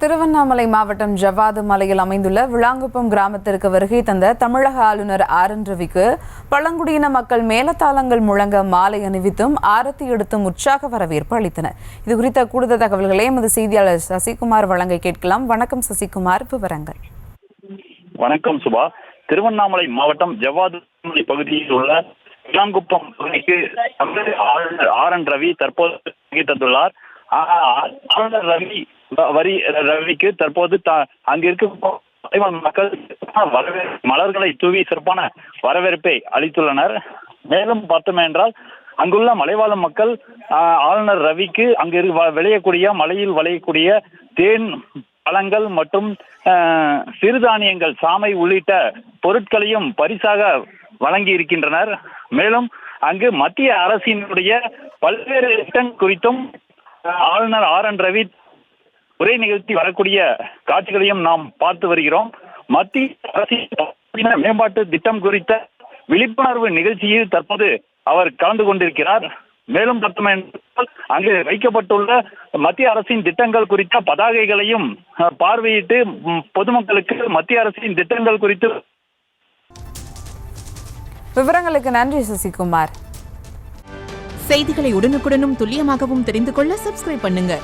திருவண்ணாமலை மாவட்டம் ஜவ்வாது மலையில் அமைந்துள்ள விளாங்குப்பம் கிராமத்திற்கு வருகை தந்த தமிழக ஆளுநர் ஆர்.என். ரவிக்கு பழங்குடியின மக்கள் மேலத்தாளங்கள் முழங்க மாலை அணிவித்தும் ஆரத்தி எடுத்தும் உற்சாக வரவேற்பு அளித்தனர். இதுகுறித்த கூடுதல் தகவல்களை எமது செய்தியாளர் சசிகுமார் வழங்க கேட்கலாம். வணக்கம் சசிகுமார், விவரங்கள். வணக்கம் சுபா. திருவண்ணாமலை மாவட்டம் ஜவ்வாது பகுதியில் உள்ள விளாங்குப்பம் பகுதிக்கு ஆளுநர் ஆர்.என். ரவி தற்போது வருகை தந்துள்ளார். ஆளுநர் ரவிக்கு தற்போது அங்கிருக்கும் மக்கள் மலர்களை தூவி சிறப்பான வரவேற்பை அளித்துள்ளனர். மேலும் பார்த்தோம் என்றால் அங்குள்ள மலைவாழ் மக்கள் ஆளுநர் ரவிக்கு அங்கு விளையக்கூடிய மலையில் விளையக்கூடிய தேன், பழங்கள் மற்றும் சிறுதானியங்கள், சாமை உள்ளிட்ட பொருட்களையும் பரிசாக வழங்கி இருக்கின்றனர். மேலும் அங்கு மத்திய அரசினுடைய பல்வேறு திட்டங்கள் குறித்தும் ஆளுநர் ஆர்.என். ரவி உரை நிகழ்த்தி வரக்கூடிய காட்சிகளையும் நாம் பார்த்து வருகிறோம். மத்திய அரசின் மேம்பாட்டு திட்டம் குறித்த விழிப்புணர்வு நிகழ்ச்சியில் தற்போது அவர் கலந்து கொண்டிருக்கிறார். மேலும் அங்கு வைக்கப்பட்டுள்ள மத்திய அரசின் திட்டங்கள் குறித்த பதாகைகளையும் பார்வையிட்டு பொதுமக்களுக்கு மத்திய அரசின் திட்டங்கள் குறித்து விவரங்களுக்கு நன்றி சசிகுமார். செய்திகளை உடனுக்குடனும் துல்லியமாகவும் தெரிந்து கொள்ள சப்ஸ்கிரைப் பண்ணுங்க.